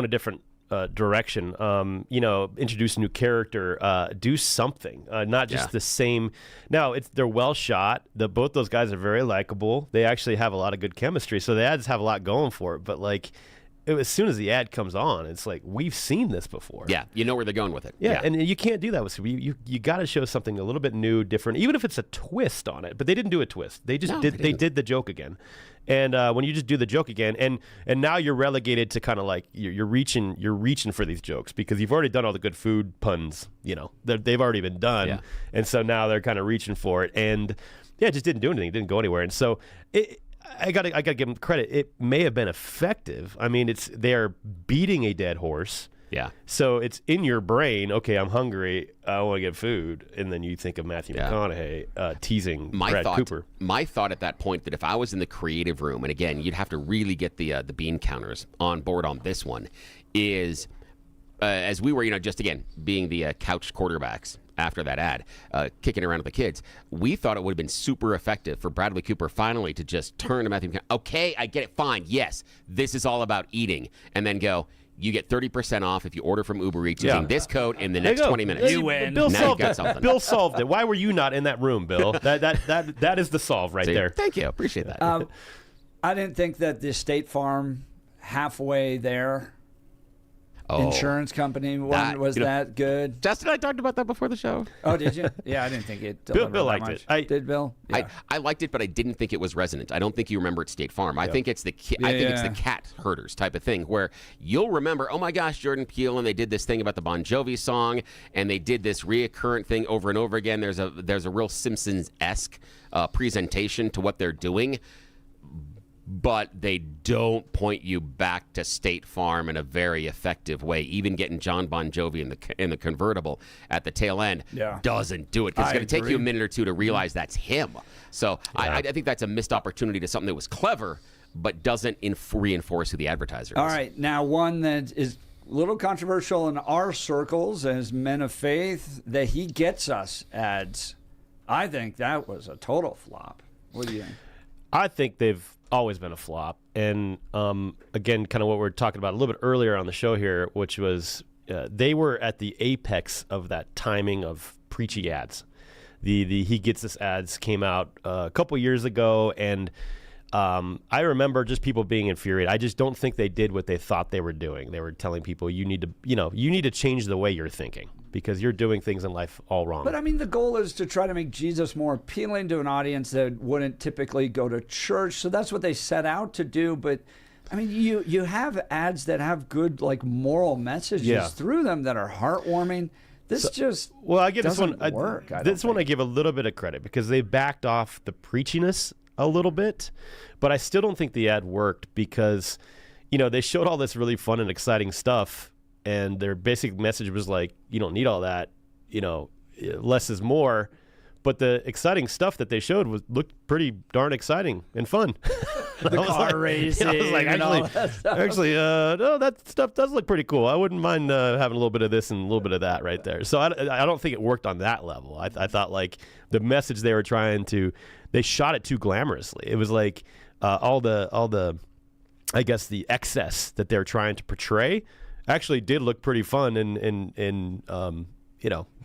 Speaker 10: different direction. Introduce a new character, do something, not just the same. Now they're well shot. Both those guys are very likable. They actually have a lot of good chemistry, so the ads have a lot going for it. But as soon as the ad comes on, it's like, we've seen this before.
Speaker 2: Yeah, you know where they're going with it.
Speaker 10: Yeah, and you can't do that with you got to show something a little bit new, different, even if it's a twist on it. But they didn't do a twist. They just did the joke again. And when you just do the joke again, and now you're relegated to kind of like you're reaching for these jokes because you've already done all the good food puns. They've already been done, and so now they're kind of reaching for it. And it just didn't do anything. It didn't go anywhere. And so I gotta give them credit. It may have been effective. I mean, they're beating a dead horse.
Speaker 2: Yeah.
Speaker 10: So it's in your brain. Okay, I'm hungry. I want to get food, and then you think of Matthew McConaughey teasing Brad Cooper.
Speaker 2: My thought at that point that if I was in the creative room, and again, you'd have to really get the bean counters on board on this one, is as we were, just again being the couch quarterbacks after that ad, kicking around with the kids, we thought it would have been super effective for Bradley Cooper finally to just turn to Matthew McConaughey. Okay, I get it. Fine. Yes, this is all about eating, and then go, you get 30% off if you order from Uber Eats using this code in the next 20 minutes.
Speaker 9: You win.
Speaker 10: Bill
Speaker 2: Now
Speaker 10: solved
Speaker 2: you've got
Speaker 10: it.
Speaker 2: something.
Speaker 10: Bill solved it. Why were you not in that room, Bill? That is the solve right
Speaker 2: See,
Speaker 10: there.
Speaker 2: Thank you. Appreciate that.
Speaker 1: I didn't think that the State Farm halfway there insurance company one was that good.
Speaker 2: Justin, I talked about that before the show.
Speaker 1: Oh, did you? Yeah, I didn't think it.
Speaker 10: Bill liked
Speaker 1: much.
Speaker 10: it.
Speaker 1: Did Bill? Yeah.
Speaker 2: I liked it, but I didn't think it was resonant. I don't think you remember it State Farm. I think it's the it's the cat herders type of thing where you'll remember, oh my gosh, Jordan Peele, and they did this thing about the Bon Jovi song, and they did this reoccurrent thing over and over again. There's a real Simpsons-esque presentation to what they're doing. But they don't point you back to State Farm in a very effective way. Even getting John Bon Jovi in the convertible at the tail end doesn't do it. Because it's going to take you a minute or two to realize that's him. So I think that's a missed opportunity to something that was clever, but doesn't reinforce who the advertiser is.
Speaker 1: All right, now one that is a little controversial in our circles as men of faith, that He Gets Us ads. I think that was a total flop. What do you think?
Speaker 10: I think they've always been a flop. And again, kind of what we were talking about a little bit earlier on the show here, which was they were at the apex of that timing of preachy ads. The He Gets Us ads came out a couple years ago, and I remember just people being infuriated. I just don't think they did what they thought they were doing. They were telling people you need to change the way you're thinking because you're doing things in life all wrong.
Speaker 1: But I mean, the goal is to try to make Jesus more appealing to an audience that wouldn't typically go to church. So that's what they set out to do. But I mean, you have ads that have good moral messages through them that are heartwarming. This
Speaker 10: I give
Speaker 1: doesn't
Speaker 10: this one
Speaker 1: work.
Speaker 10: I give a little bit of credit because they backed off the preachiness a little bit, but I still don't think the ad worked because, they showed all this really fun and exciting stuff, and their basic message was like, you don't need all that, less is more. But the exciting stuff that they showed looked pretty darn exciting and fun.
Speaker 1: The car racing.
Speaker 10: I was like, actually, no, that stuff does look pretty cool. I wouldn't mind having a little bit of this and a little bit of that right there. So I don't think it worked on that level. I thought the message they were trying to, they shot it too glamorously. It was like all the, I guess the excess that they're trying to portray actually did look pretty fun and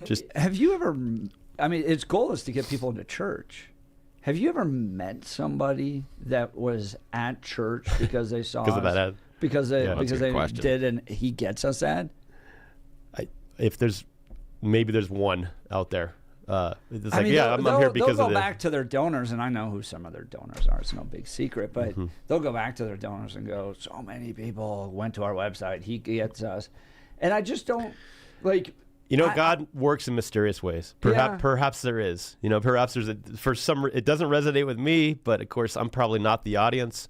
Speaker 10: just.
Speaker 1: Have you ever? I mean, its goal is to get people into church. Have you ever met somebody that was at church because they saw
Speaker 10: because of that ad?
Speaker 1: Because they did an He Gets Us ad?
Speaker 10: Maybe there's one out there. I'm here because
Speaker 1: they'll
Speaker 10: of
Speaker 1: go
Speaker 10: this.
Speaker 1: back to their donors, and I know who some of their donors are. It's no big secret, but they'll go back to their donors and go, so many people went to our website. He Gets Us. And I just don't,
Speaker 10: God works in mysterious ways. Perhaps there is. Perhaps there's it doesn't resonate with me, but of course I'm probably not the audience.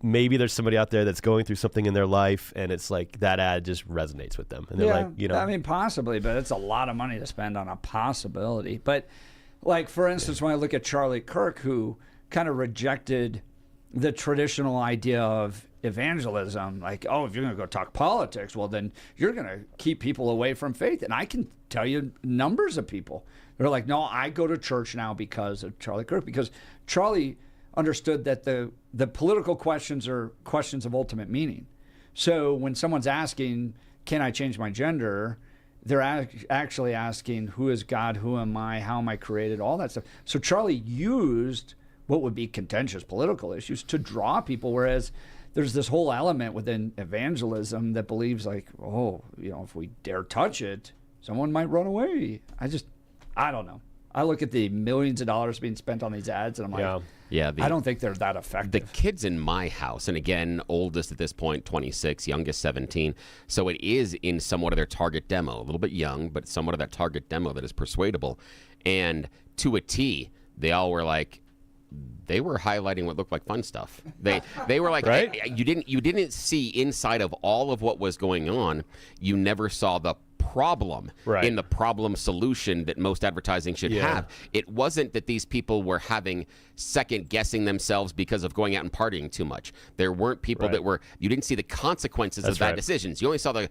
Speaker 10: Maybe there's somebody out there that's going through something in their life, and it's like that ad just resonates with them, and they're
Speaker 1: I mean, possibly, but it's a lot of money to spend on a possibility. But for instance, when I look at Charlie Kirk, who kind of rejected the traditional idea of evangelism, if you're going to go talk politics, well, then you're going to keep people away from faith. And I can tell you numbers of people. They're like, no, I go to church now because of Charlie Kirk, because Charlie understood that the political questions are questions of ultimate meaning. So when someone's asking, can I change my gender? They're actually asking, who is God? Who am I? How am I created? All that stuff. So Charlie used what would be contentious political issues to draw people, whereas there's this whole element within evangelism that believes if we dare touch it, someone might run away. I don't know. I look at the millions of dollars being spent on these ads, and I'm like, I don't think they're that effective.
Speaker 2: The kids in my house, and again, oldest at this point, 26, youngest 17. So it is in somewhat of their target demo, a little bit young, but somewhat of that target demo that is persuadable. And to a T, they all were like, they were highlighting what looked like fun stuff. They were like,
Speaker 10: right?
Speaker 2: You didn't see inside of all of what was going on. You never saw the problem in the problem solution that most advertising should have. It wasn't that these people were having second guessing themselves because of going out and partying too much. There weren't people that were. You didn't see the consequences of bad decisions. You only saw the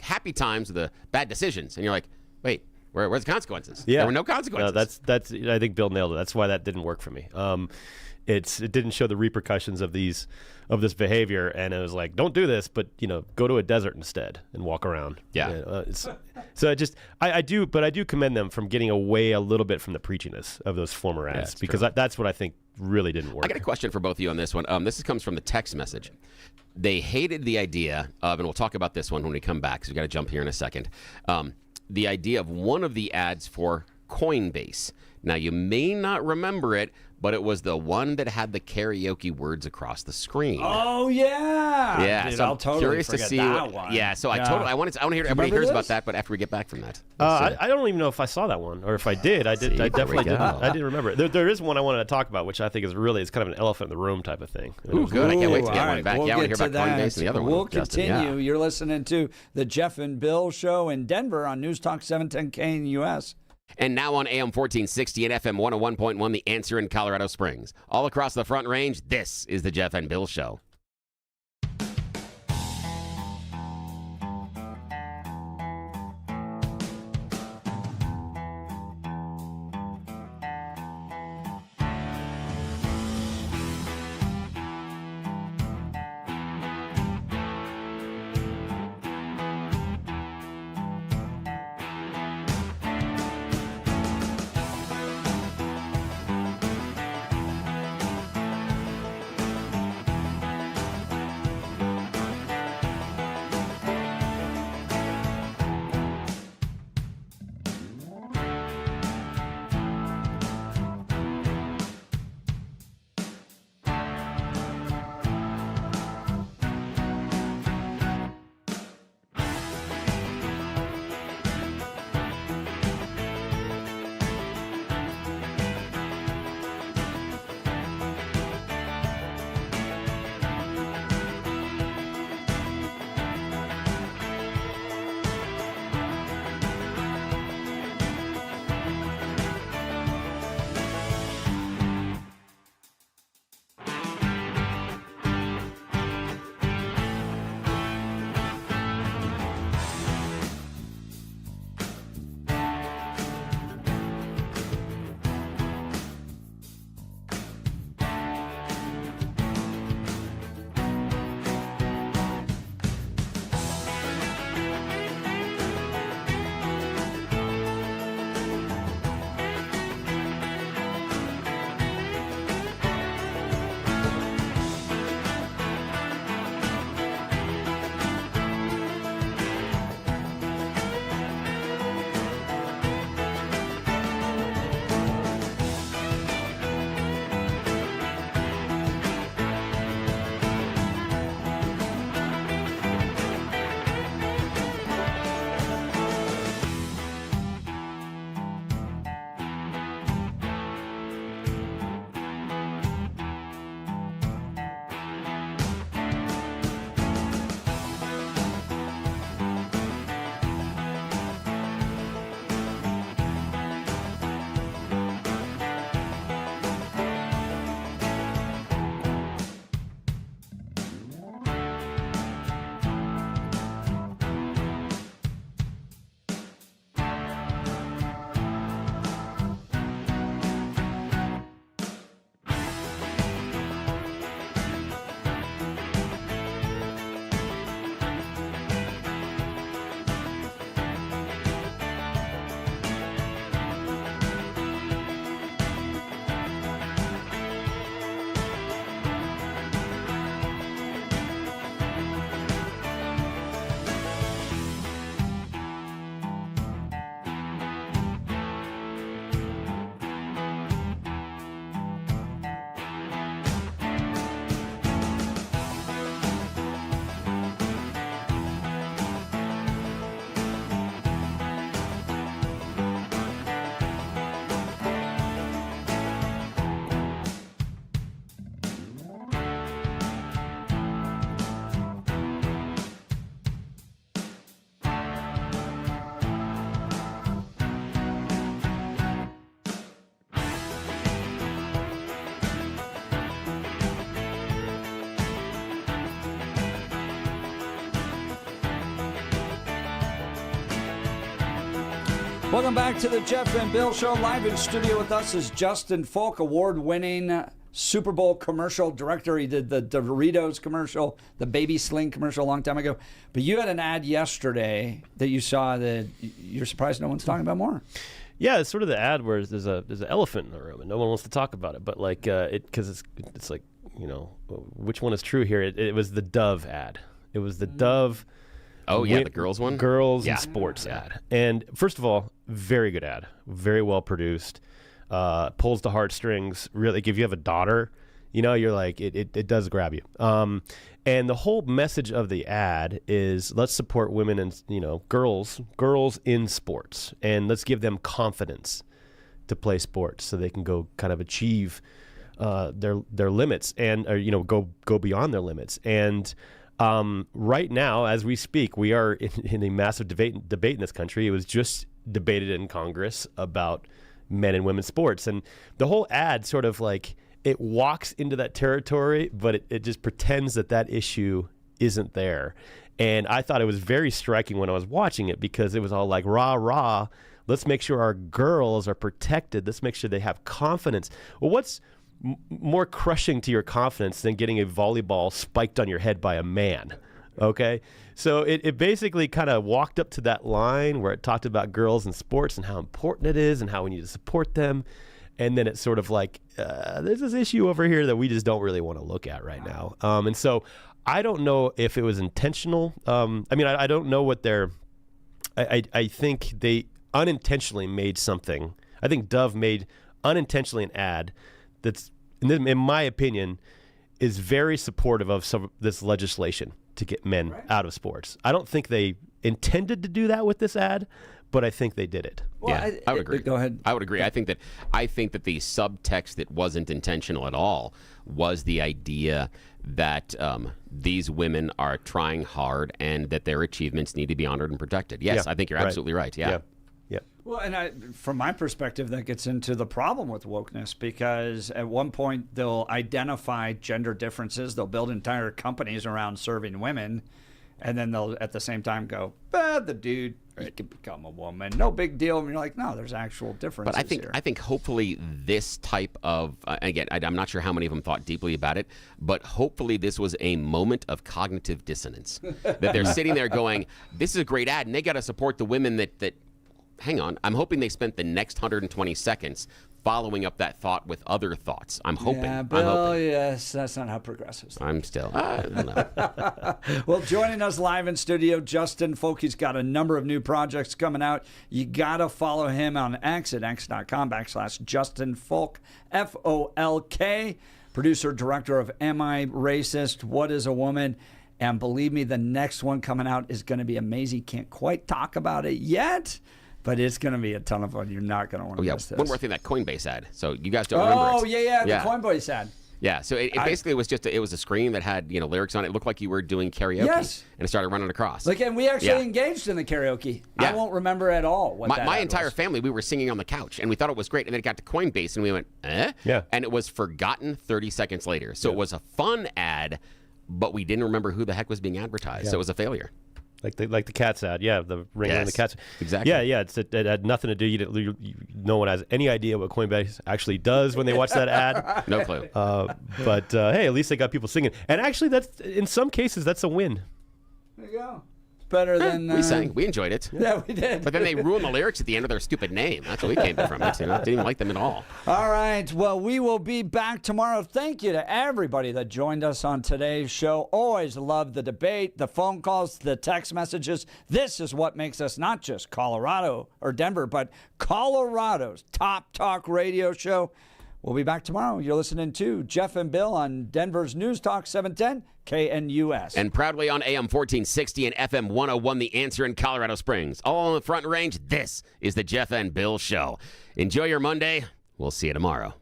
Speaker 2: happy times of the bad decisions, and you're like, wait. Where's the consequences?
Speaker 10: Yeah.
Speaker 2: There were no consequences.
Speaker 10: No, that's. I think Bill nailed it. That's why that didn't work for me. It didn't show the repercussions of this behavior, and it was like, don't do this, but go to a desert instead and walk around.
Speaker 2: Yeah.
Speaker 10: So I do commend them from getting away a little bit from the preachiness of those former ads, because that's what I think really didn't work.
Speaker 2: I got a question for both of you on this one. This comes from the text message. They hated the idea of, and we'll talk about this one when we come back, because we got to jump here in a second. The idea of one of the ads for Coinbase. Now, you may not remember it, but it was the one that had the karaoke words across the screen.
Speaker 1: Oh yeah,
Speaker 2: yeah.
Speaker 1: Dude,
Speaker 2: So
Speaker 1: I'll
Speaker 2: I'm
Speaker 1: totally
Speaker 2: curious to
Speaker 1: forget
Speaker 2: see.
Speaker 1: that one.
Speaker 2: Yeah. So I want to hear everybody hears about that, but after we get back from that.
Speaker 10: I don't even know if I saw that one, or if I did. I definitely didn't. I didn't remember it. There is one I wanted to talk about, which I think is it's kind of an elephant in the room type of thing.
Speaker 2: Ooh, good. I can't wait to get one back.
Speaker 1: We'll
Speaker 2: I want to
Speaker 1: get
Speaker 2: hear
Speaker 1: to
Speaker 2: about
Speaker 1: that.
Speaker 2: Coinbase and the other one.
Speaker 1: We'll
Speaker 2: Justin.
Speaker 1: continue.
Speaker 2: Yeah.
Speaker 1: You're listening to the Jeff and Bill Show in Denver on News Talk 710K in the U.S.
Speaker 2: And now on AM 1460 and FM 101.1, The Answer in Colorado Springs. All across the Front Range, this is the Jeff and Bill Show.
Speaker 1: Welcome back to the Jeff and Bill Show. Live in studio with us is Justin Folk, award-winning Super Bowl commercial director. He did the Doritos commercial, the Baby Sling commercial a long time ago. But you had an ad yesterday that you saw that you're surprised no one's talking about more.
Speaker 10: Yeah, it's sort of the ad where there's an elephant in the room and no one wants to talk about it. But like because it's like, you know, which one is true here? It was the Dove ad. It was the Dove.
Speaker 2: Oh, yeah, the girls one?
Speaker 10: Girls and sports ad. And first of all, very good ad. Very well produced. Pulls the heartstrings. Really, like if you have a daughter, you know, you're like, it does grab you. And the whole message of the ad is let's support women and, you know, girls in sports. And let's give them confidence to play sports so they can go kind of achieve their limits and, or, you know, go beyond their limits. And right now, as we speak, we are in a massive debate in this country. It was just debated in Congress about men and women's sports. And the whole ad sort of like, it walks into that territory, but it just pretends that issue isn't there. And I thought it was very striking when I was watching it because it was all like, rah, rah, let's make sure our girls are protected. Let's make sure they have confidence. Well, what's more crushing to your confidence than getting a volleyball spiked on your head by a man? Okay, so it basically kind of walked up to that line where it talked about girls and sports and how important it is and how we need to support them, and then it's sort of like there's this issue over here that we just don't really want to look at right now. And so I don't know if it was intentional. I mean, I don't know what I think they unintentionally made something. I think Dove made unintentionally an ad that's, in my opinion, is very supportive of some of this legislation to get men out of sports. I don't think they intended to do that with this ad, but I think they did it.
Speaker 2: Well, yeah, I would agree.
Speaker 1: Go ahead.
Speaker 2: I would agree. I think that the subtext that wasn't intentional at all was the idea that these women are trying hard and that their achievements need to be honored and protected. Yes, I think you're absolutely right. Yeah.
Speaker 1: Well, and from my perspective, that gets into the problem with wokeness because at one point they'll identify gender differences. They'll build entire companies around serving women. And then they'll at the same time go, the dude, he can become a woman. No big deal. And you're like, no, there's actual differences
Speaker 2: But I think hopefully this type of, again, I'm not sure how many of them thought deeply about it, but hopefully this was a moment of cognitive dissonance. That they're sitting there going, this is a great ad, and they got to support the women that hang on, I'm hoping they spent the next 120 seconds following up that thought with other thoughts. I'm hoping.
Speaker 1: Yeah, Bill, yes, that's not how progressives think.
Speaker 2: I'm still, I don't know.
Speaker 1: Well, joining us live in studio, Justin Folk. He's got a number of new projects coming out. You got to follow him on X at x.com/Justin Folk, Folk. Producer, director of Am I Racist? What is a Woman? And believe me, the next one coming out is going to be amazing. Can't quite talk about it yet. But it's going to be a ton of fun. You're not going to want to miss this.
Speaker 2: One more thing, that Coinbase ad. So you guys don't remember it.
Speaker 1: Oh, yeah, the Coinbase ad.
Speaker 2: Yeah, so it basically was just, it was a screen that had, you know, lyrics on it. It looked like you were doing karaoke. Yes. And it started running across.
Speaker 1: Like, and we actually engaged in the karaoke. Yeah. I won't remember at all what
Speaker 2: my entire family, we were singing on the couch, and we thought it was great. And then it got to Coinbase, and we went, eh?
Speaker 10: Yeah.
Speaker 2: And it was forgotten 30 seconds later. So it was a fun ad, but we didn't remember who the heck was being advertised. So it was a failure.
Speaker 10: Like the Cats ad, the ring on the Cats.
Speaker 2: Exactly.
Speaker 10: Yeah. It had nothing to do. No one has any idea what Coinbase actually does when they watch that ad.
Speaker 2: No clue.
Speaker 10: But hey, at least they got people singing. And actually, that's in some cases that's a win.
Speaker 1: There you go. Better than
Speaker 2: we sang. We enjoyed it.
Speaker 1: Yeah, we did.
Speaker 2: But then they ruined the lyrics at the end of their stupid name. That's what we came from. It. Didn't even like them at all.
Speaker 1: All right. Well, we will be back tomorrow. Thank you to everybody that joined us on today's show. Always love the debate, the phone calls, the text messages. This is what makes us not just Colorado or Denver, but Colorado's top talk radio show. We'll be back tomorrow. You're listening to Jeff and Bill on Denver's News Talk 710 KNUS.
Speaker 2: And proudly on AM 1460 and FM 101, The Answer in Colorado Springs. All on the Front Range, this is the Jeff and Bill Show. Enjoy your Monday. We'll see you tomorrow.